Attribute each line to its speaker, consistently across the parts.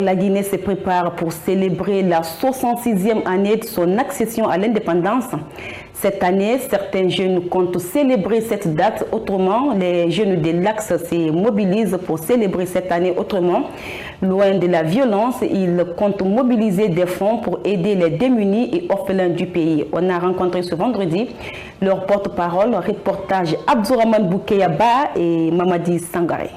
Speaker 1: La Guinée se prépare pour célébrer la 66e année de son accession à l'indépendance. Cette année, certains jeunes comptent célébrer cette date autrement. Les jeunes de l'Axe se mobilisent pour célébrer cette année autrement. Loin de la violence, ils comptent mobiliser des fonds pour aider les démunis et orphelins du pays. On a rencontré ce vendredi leur porte-parole, reportage Abdourahmane Boukeyaba et Mamadi Sangaré.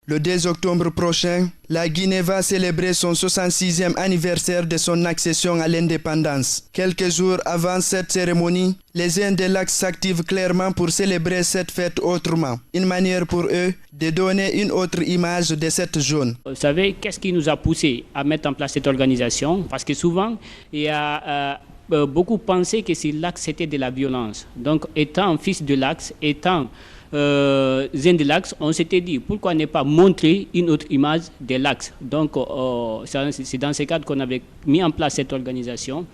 Speaker 2: Le 2 octobre prochain, la Guinée va célébrer son 66e anniversaire de son accession à l'indépendance. Quelques jours avant cette cérémonie, les jeunes de l'Axe s'activent clairement pour célébrer cette fête autrement. Une manière pour eux de donner une autre image de cette zone.
Speaker 3: Vous savez, qu'est-ce qui nous a poussé à mettre en place cette organisation? Parce que souvent, il y a beaucoup pensé que l'Axe c'était de la violence. Donc, étant fils de l'Axe, étant Zen de l'Axe, on s'était dit pourquoi ne pas montrer une autre image de l'Axe. Donc c'est dans ce cadre qu'on avait mis en place cette organisation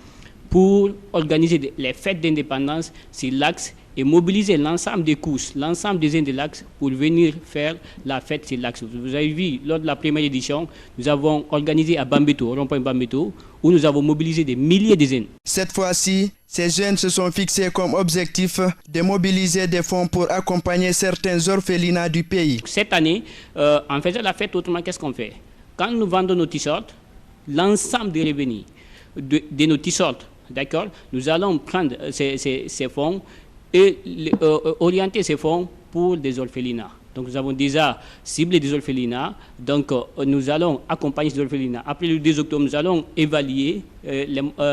Speaker 3: pour organiser les fêtes d'indépendance sur l'Axe et mobiliser l'ensemble des couches, l'ensemble des Zen de l'Axe pour venir faire la fête sur l'Axe. Vous avez vu, lors de la première édition, nous avons organisé à Bambeto, au rond-point Bambeto, où nous avons mobilisé des milliers de Zen.
Speaker 2: Cette fois-ci, ces jeunes se sont fixés comme objectif de mobiliser des fonds pour accompagner certains orphelinats du pays.
Speaker 3: Cette année, en faisant la fête autrement, qu'est-ce qu'on fait? Quand nous vendons nos t-shirts, l'ensemble des revenus de nos t-shirts, d'accord, nous allons prendre ces fonds et orienter ces fonds pour des orphelinats. Donc nous avons déjà ciblé des orphelinats, donc nous allons accompagner ces orphelinats. Après le 2 octobre, nous allons évaluer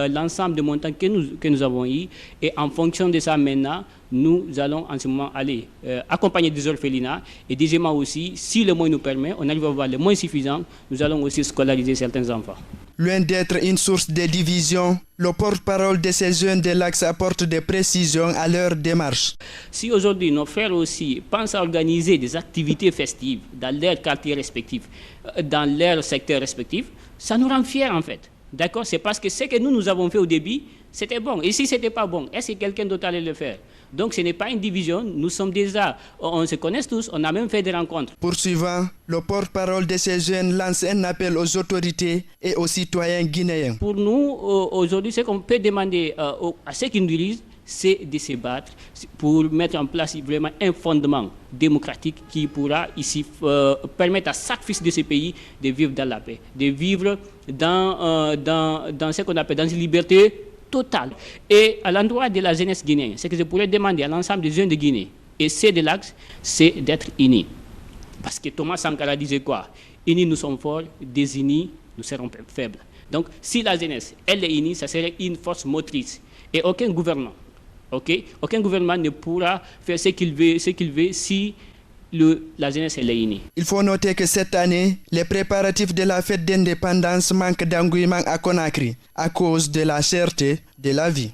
Speaker 3: l'ensemble des montants que nous avons eu et en fonction de ça maintenant, nous allons en ce moment aller accompagner des orphelinats et deuxièmement aussi, si le moyen nous permet, on arrive à avoir les moyens suffisants, nous allons aussi scolariser certains enfants.
Speaker 2: Loin d'être une source de division, le porte-parole de ces jeunes de l'Axe apporte des précisions à leur démarche.
Speaker 3: Si aujourd'hui nos frères aussi pensent à organiser des activités festives dans leurs quartiers respectifs, dans leurs secteurs respectifs, ça nous rend fiers en fait. D'accord? C'est parce que ce que nous avons fait au début, c'était bon. Et si ce n'était pas bon, est-ce que quelqu'un d'autre allait le faire? Donc ce n'est pas une division, nous sommes déjà, on se connaît tous, on a même fait des rencontres.
Speaker 2: Poursuivant, le porte-parole de ces jeunes lance un appel aux autorités et aux citoyens guinéens.
Speaker 3: Pour nous, aujourd'hui, ce qu'on peut demander à ceux qui nous dirigent, c'est de se battre pour mettre en place vraiment un fondement démocratique qui pourra ici permettre à chaque fils de ce pays de vivre dans la paix, de vivre dans ce qu'on appelle dans une liberté totale. Et à l'endroit de la jeunesse guinéenne, ce que je pourrais demander à l'ensemble des jeunes de Guinée et ceux de l'Axe, c'est d'être unis. Parce que Thomas Sankara disait quoi? Unis nous sommes forts, désunis nous serons faibles. Donc si la jeunesse, elle est unie, ça serait une force motrice. Et aucun gouvernement ne pourra faire ce qu'il veut si la jeunesse est unie.
Speaker 2: Il faut noter que cette année, les préparatifs de la fête d'indépendance manquent d'engouement à Conakry à cause de la cherté de la vie.